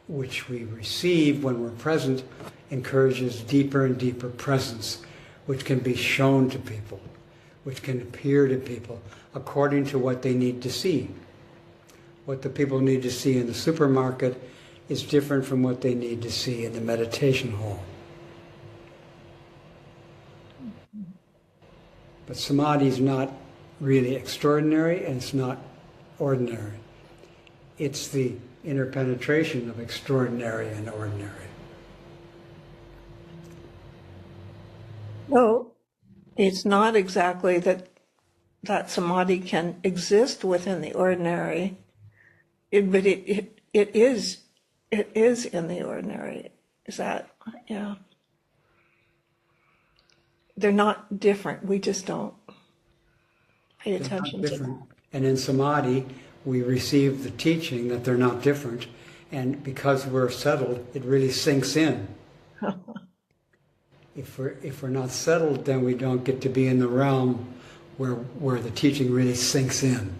which we receive when we're present encourages deeper and deeper presence, which can be shown to people, which can appear to people according to what they need to see. What the people need to see in the supermarket is different from what they need to see in the meditation hall. But samadhi is not really extraordinary, and it's not ordinary. It's the interpenetration of extraordinary and ordinary. Well, it's not exactly that samadhi can exist within the ordinary, but it is in the ordinary. Is that, yeah. They're not different. We just don't pay attention to them. And in samadhi, we receive the teaching that they're not different. And because we're settled, it really sinks in. If we're not settled, then we don't get to be in the realm where the teaching really sinks in.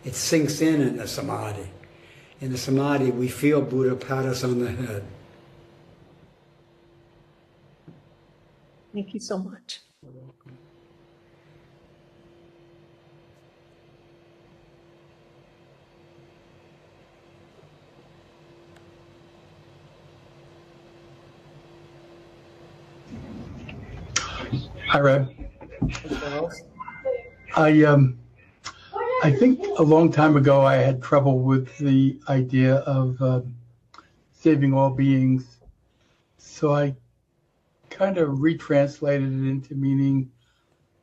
It sinks in the samadhi. In the samadhi, we feel Buddha pat us on the head. Thank you so much. You're welcome. Hi, Reb. I think a long time ago I had trouble with the idea of saving all beings, so I kind of retranslated it into meaning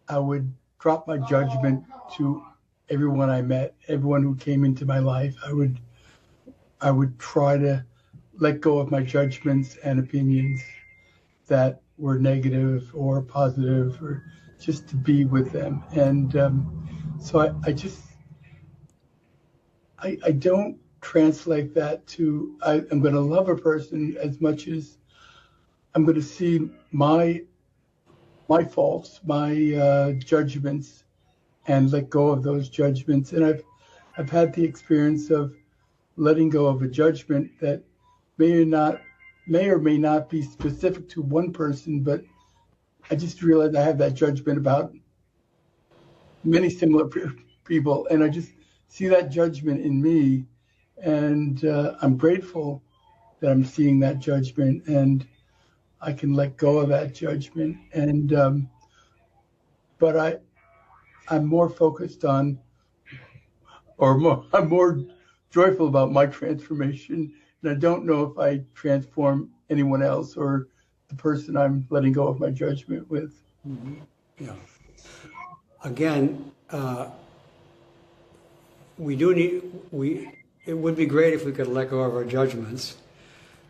I would drop my judgment to everyone I met, everyone who came into my life. I would try to let go of my judgments and opinions that were negative or positive, or just to be with them. And so I don't translate that to I'm going to love a person as much as I'm going to see my faults, my judgments, and let go of those judgments. And I've had the experience of letting go of a judgment that may or may not be specific to one person, but I just realized I have that judgment about many similar people, and I just see that judgment in me, and I'm grateful that I'm seeing that judgment, and I can let go of that judgment. And but I'm more focused on, I'm more joyful about my transformation, and I don't know if I transform anyone else or the person I'm letting go of my judgment with. Mm-hmm. Yeah. Again, it would be great if we could let go of our judgments,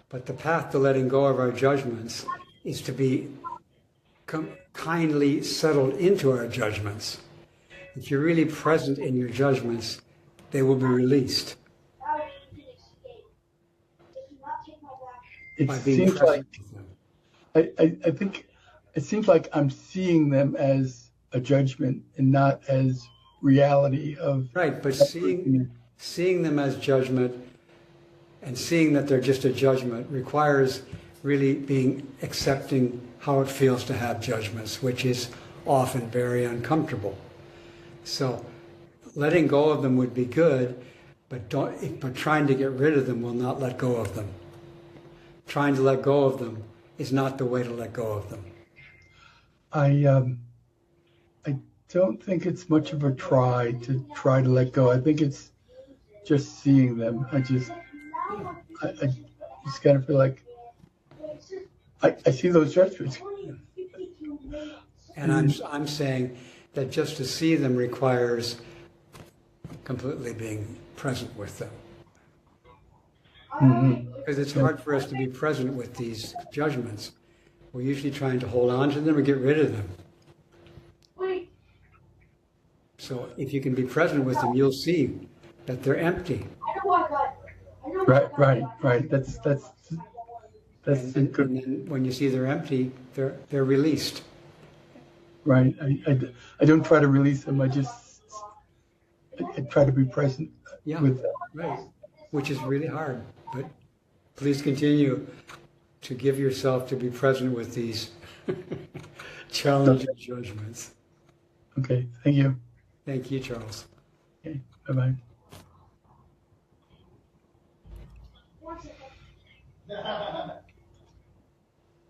but the path to letting go of our judgments is to be kindly settled into our judgments. If you're really present in your judgments, they will be released. It seems like I think it seems like I'm seeing them as a judgment and not as reality of Right, but seeing them as judgment and seeing that they're just a judgment requires really accepting how it feels to have judgments, which is often very uncomfortable. So letting go of them would be good, but trying to get rid of them will not let go of them. Trying to let go of them is not the way to let go of them. I don't think it's much of a try to let go. I think it's just seeing them. I just kind of feel like I see those judgments. And I'm saying that just to see them requires completely being present with them. Mm-hmm. Because it's hard for us to be present with these judgments. We're usually trying to hold on to them or get rid of them. So if you can be present with them, you'll see that they're empty. Right. That's And then when you see they're empty, they're released. Right. I don't try to release them. I try to be present with them. Right. Which is really hard. But please continue to give yourself to be present with these challenging judgments. Okay. Thank you. Thank you, Charles. Okay. Bye-bye.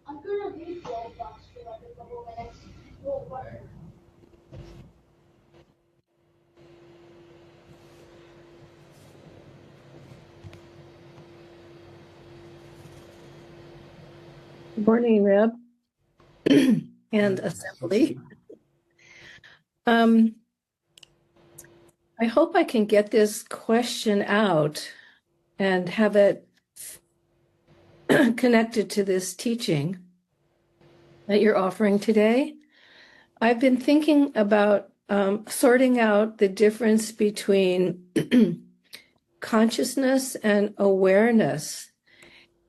I'm gonna leave the old box for like a couple minutes. We'll work. Good morning, Reb. And assembly. I hope I can get this question out and have it connected to this teaching that you're offering today. I've been thinking about sorting out the difference between consciousness and awareness.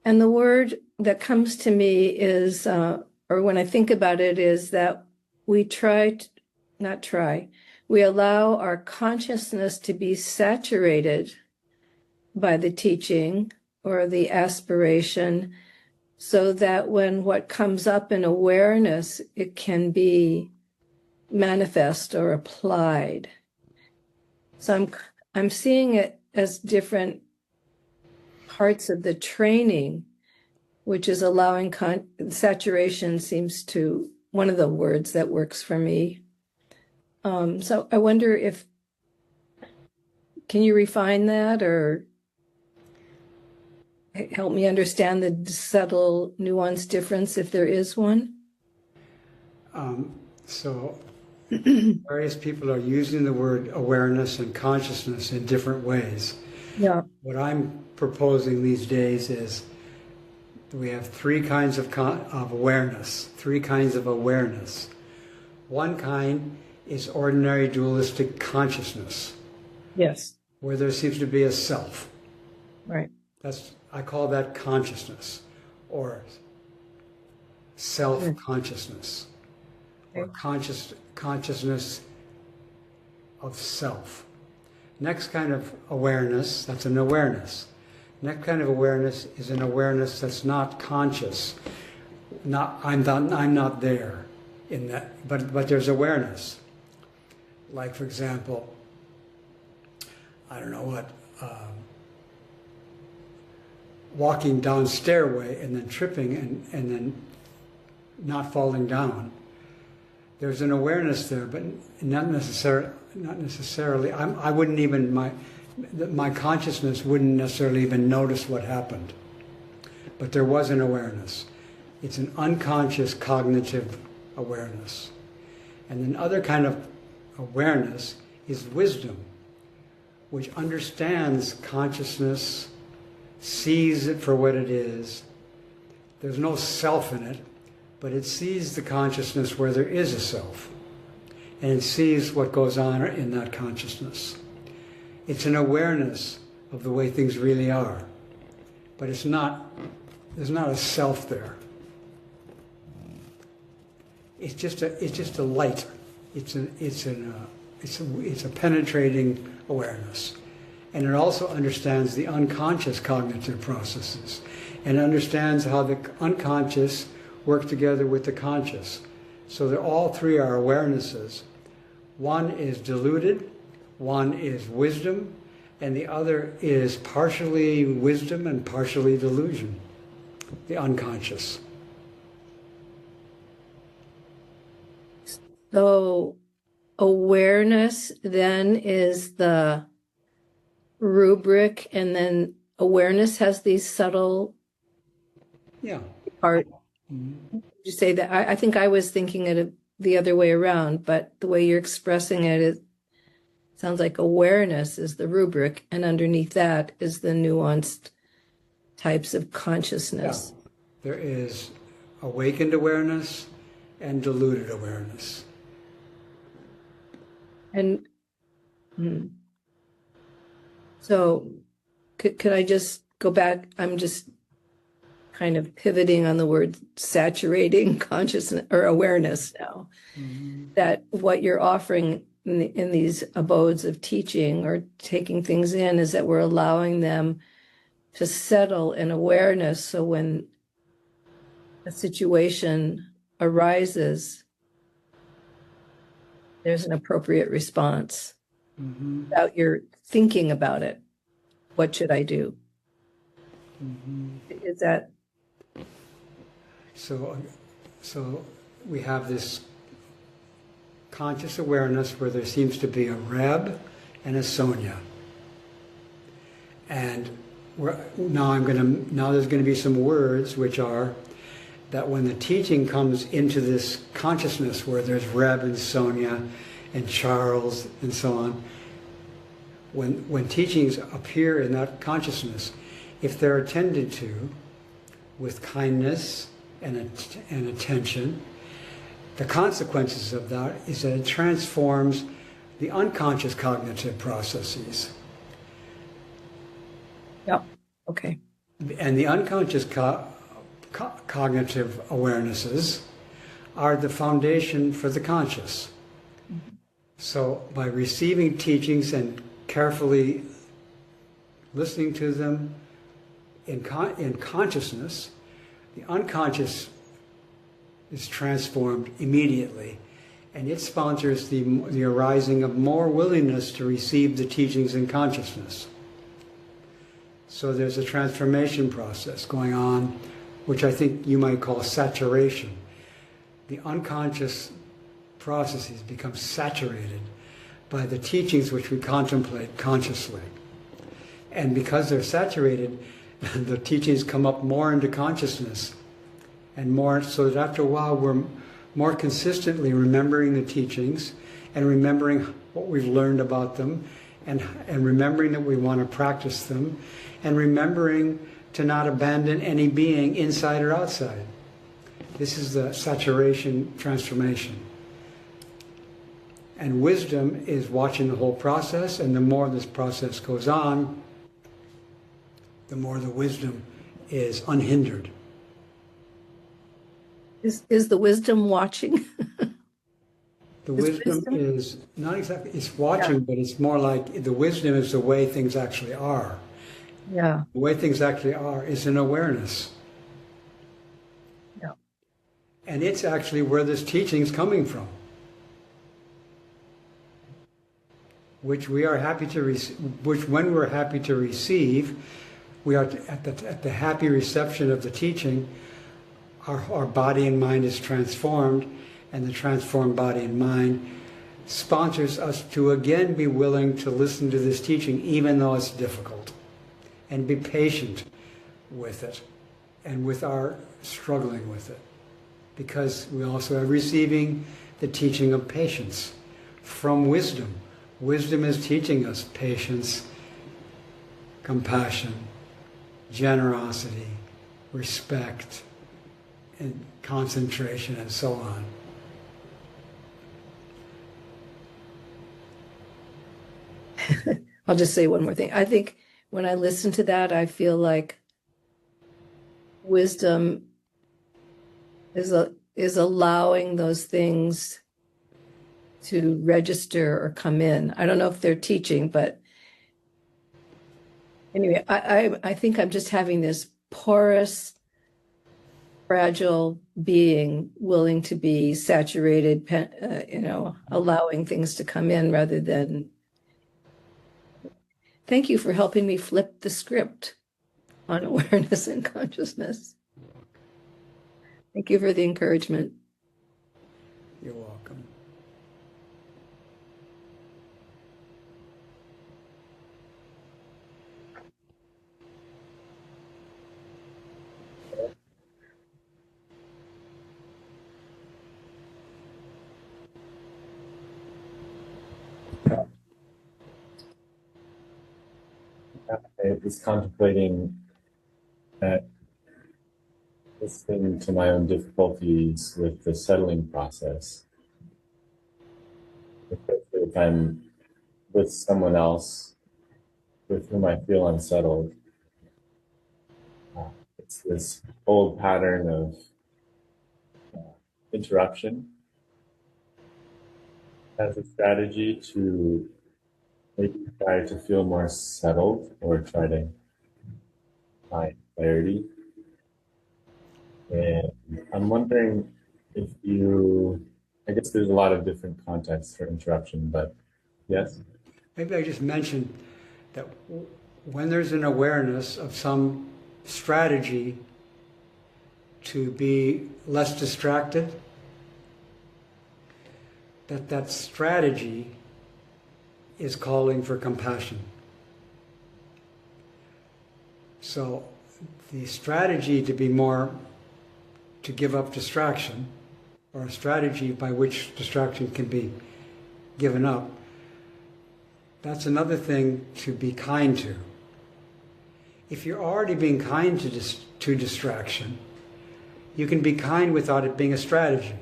And the word that comes to me is, or when I think about it, is that we we allow our consciousness to be saturated by the teaching or the aspiration, so that when what comes up in awareness, it can be manifest or applied. So I'm seeing it as different parts of the training, which is allowing saturation seems to one of the words that works for me. So I wonder can you refine that or help me understand the subtle nuance difference if there is one? So various people are using the word awareness and consciousness in different ways. Yeah. What I'm proposing these days is we have three kinds of awareness, One kind is ordinary dualistic consciousness. Yes. Where there seems to be a self. Right. I call that consciousness, or self-consciousness, or consciousness of self. Next kind of awareness, that's an awareness. Next kind of awareness is an awareness that's not conscious. I'm not there in that, but there's awareness. Like, for example, I don't know what, walking down stairway and then tripping and then not falling down. There's an awareness there, but not necessarily. I wouldn't even my consciousness wouldn't necessarily even notice what happened. But there was an awareness. It's an unconscious cognitive awareness. And then other kind of awareness is wisdom, which understands consciousness, sees it for what it is. There's no self in it, but it sees the consciousness where there is a self. And it sees what goes on in that consciousness. It's an awareness of the way things really are. But there's not a self there. It's just a light. It's a penetrating awareness, and it also understands the unconscious cognitive processes, and understands how the unconscious work together with the conscious. So that all three are awarenesses. One is diluted, one is wisdom, and the other is partially wisdom and partially delusion, the unconscious. So awareness then is the rubric, and then awareness has these subtle part. Mm-hmm. You say that I think I was thinking it the other way around, but the way you're expressing it, it sounds like awareness is the rubric, and underneath that is the nuanced types of consciousness. Yeah. There is awakened awareness and diluted awareness. And so could I just go back? I'm just kind of pivoting on the word saturating consciousness or awareness now. Mm-hmm. That what you're offering in these abodes of teaching or taking things in is that we're allowing them to settle in awareness. So when a situation arises, there's an appropriate response without your thinking about it. What should I do? Is that? So we have this conscious awareness where there seems to be a Reb and a Sonia. And now there's going to be some words which are that when the teaching comes into this consciousness where there's Reb and Sonia and Charles and so on, when teachings appear in that consciousness, if they're attended to with kindness and attention, the consequences of that is that it transforms the unconscious cognitive processes. Yep. Okay. And the unconscious cognitive awarenesses are the foundation for the conscious. Mm-hmm. So by receiving teachings and carefully listening to them in consciousness, the unconscious is transformed immediately, and it sponsors the arising of more willingness to receive the teachings in consciousness. So there's a transformation process going on, which I think you might call saturation. The unconscious processes become saturated by the teachings which we contemplate consciously. And because they're saturated, the teachings come up more into consciousness and more, so that after a while we're more consistently remembering the teachings and remembering what we've learned about them and remembering that we want to practice them and remembering to not abandon any being inside or outside. This is the saturation transformation. And wisdom is watching the whole process, and the more this process goes on, the more the wisdom is unhindered. Is the wisdom watching? The wisdom is not exactly, it's watching, but it's more like the wisdom is the way things actually are. Yeah. The way things actually are is an awareness. Yeah. And it's actually where this teaching is coming from, which we are happy to which when we're happy to receive, we are at the happy reception of the teaching, our body and mind is transformed, and the transformed body and mind sponsors us to again be willing to listen to this teaching, even though it's difficult, and be patient with it and with our struggling with it, because we also are receiving the teaching of patience from wisdom. Wisdom is teaching us patience, compassion, generosity, respect, and concentration, and so on. I'll just say one more thing. I think when I listen to that, I feel like wisdom is is allowing those things to register or come in. I don't know if they're teaching, but anyway, I think I'm just having this porous, fragile being willing to be saturated, allowing things to come in rather than. Thank you for helping me flip the script on awareness and consciousness. Thank you for the encouragement. You're welcome. I was contemplating listening to my own difficulties with the settling process. Especially if I'm with someone else with whom I feel unsettled. It's this old pattern of interruption as a strategy to maybe try to feel more settled or try to find clarity. And I'm wondering if I guess there's a lot of different contexts for interruption, but yes? Maybe I just mentioned that when there's an awareness of some strategy to be less distracted, that strategy is calling for compassion. So the strategy to give up distraction, or a strategy by which distraction can be given up, that's another thing to be kind to. If you're already being kind to distraction, you can be kind without it being a strategy.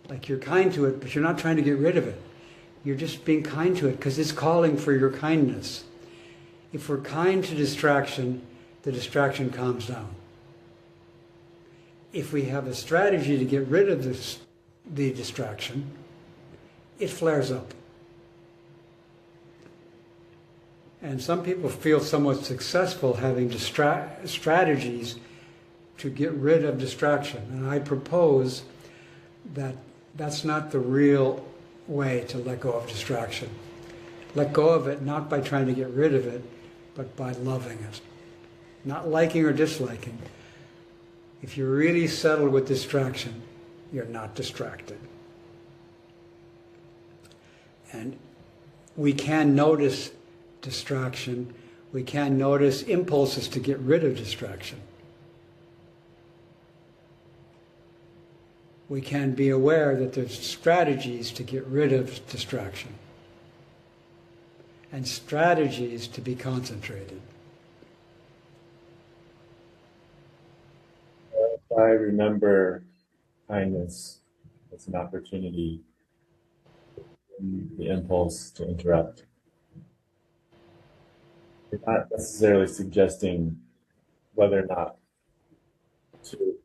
Like you're kind to it, but you're not trying to get rid of it. You're just being kind to it because it's calling for your kindness. If we're kind to distraction, the distraction calms down. If we have a strategy to get rid of the distraction, it flares up. And some people feel somewhat successful having strategies to get rid of distraction. And I propose that that's not the real way to let go of distraction. Let go of it not by trying to get rid of it, but by loving it. Not liking or disliking. If you're really settled with distraction, you're not distracted. And we can notice distraction. We can notice impulses to get rid of distraction. We can be aware that there's strategies to get rid of distraction and strategies to be concentrated. If I remember kindness as an opportunity, the impulse to interrupt. You're not necessarily suggesting whether or not to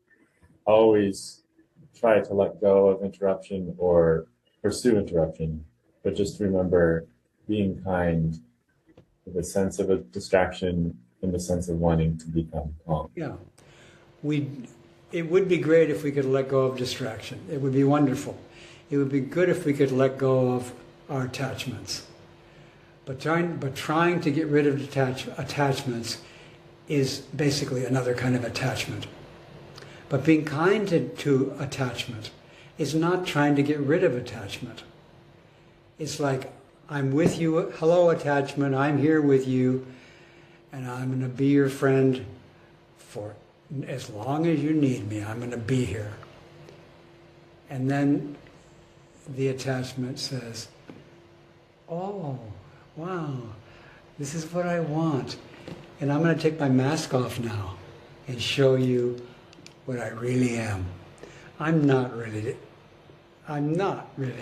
always try to let go of interruption or pursue interruption, but just remember being kind with a sense of a distraction and the sense of wanting to become calm. Yeah. It would be great if we could let go of distraction. It would be wonderful. It would be good if we could let go of our attachments. But trying to get rid of attachments is basically another kind of attachment. But being kind to attachment is not trying to get rid of attachment. It's like, I'm with you, hello attachment, I'm here with you, and I'm going to be your friend for as long as you need me, I'm going to be here. And then the attachment says, oh, wow, this is what I want. And I'm going to take my mask off now and show you what I really am. I'm not really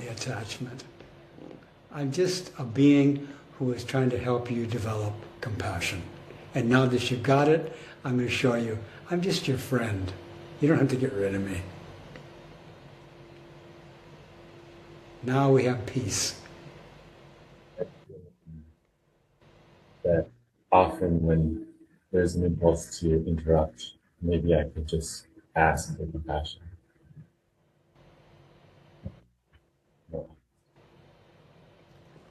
attachment. I'm just a being who is trying to help you develop compassion. And now that you've got it, I'm going to show you, I'm just your friend. You don't have to get rid of me. Now we have peace. That often when there's an impulse to interrupt, maybe I could just ask for compassion.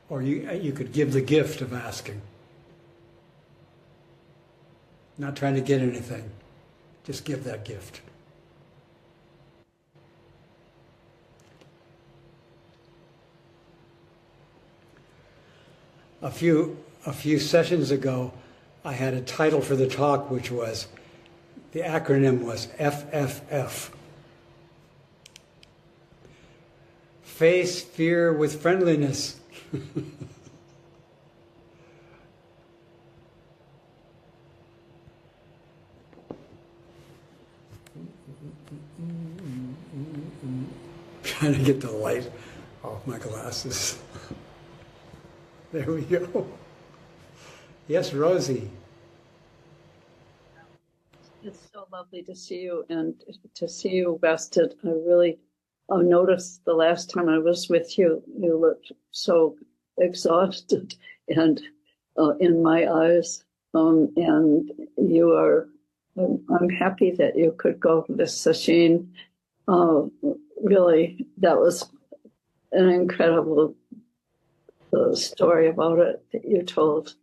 Or you could give the gift of asking. Not trying to get anything. Just give that gift. A few sessions ago, I had a title for the talk, which was, the acronym was FFF. Face fear with friendliness. Trying to get the light off my glasses. There we go. Yes, Rosie. It's so lovely to see you and to see you rested. I noticed the last time I was with you, you looked so exhausted and in my eyes. And you are, I'm happy that you could go to this session. Really, that was an incredible story about it that you told.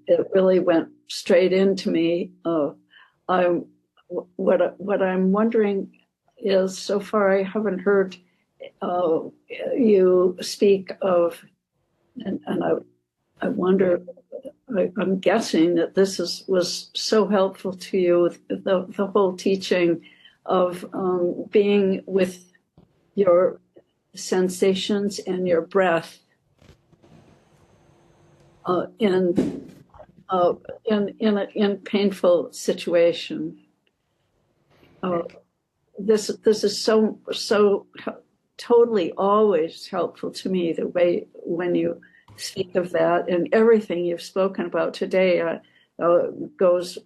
It really went straight into me. What I'm wondering is, so far I haven't heard you speak of, and I wonder, I'm guessing that this was so helpful to you, the whole teaching of being with your sensations and your breath in painful situation. This is so totally always helpful to me, the way when you speak of that, and everything you've spoken about today goes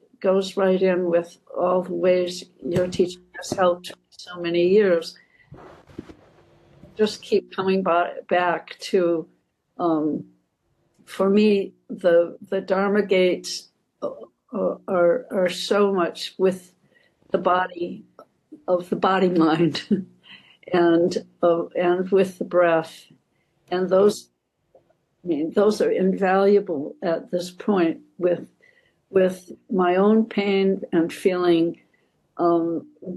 right in with all the ways your teaching has helped so many years. Just keep coming back to, for me, the Dharma gates are so much with the body, of the body mind, and with the breath, and those are invaluable at this point with my own pain and feeling,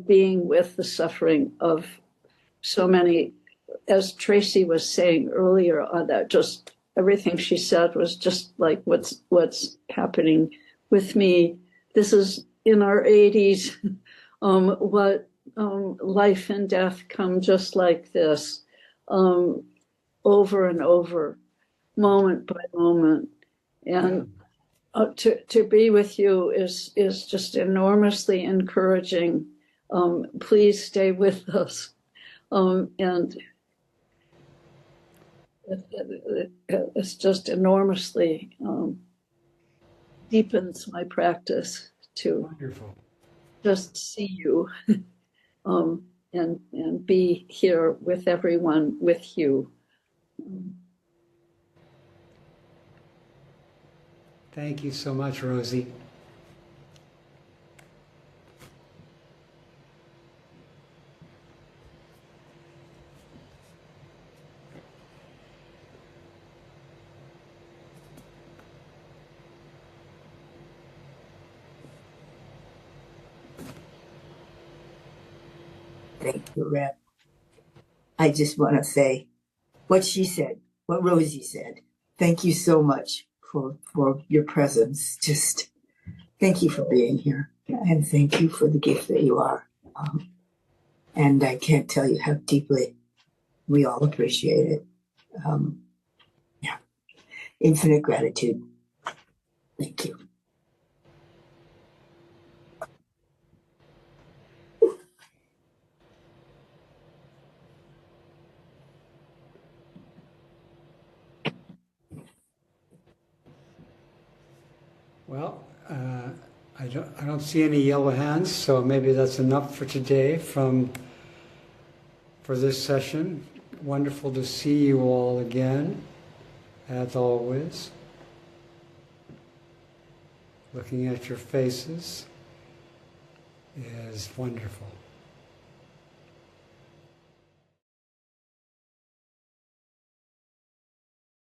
being with the suffering of so many. As Tracy was saying earlier, that just everything she said was just like what's happening with me. This is in our 80s. Life and death come just like this, over and over, moment by moment, and to be with you is just enormously encouraging. Please stay with us, and it's just enormously deepens my practice to Wonderful. Just see you and be here with everyone with you. Thank you so much, Rosie. Thank you, Reb. I just want to say what she said, what Rosie said. Thank you so much for your presence. Just thank you for being here. And thank you for the gift that you are. And I can't tell you how deeply we all appreciate it. Yeah. Infinite gratitude. Thank you. Well, I I don't see any yellow hands, so maybe that's enough for today for this session. Wonderful to see you all again, as always. Looking at your faces is wonderful.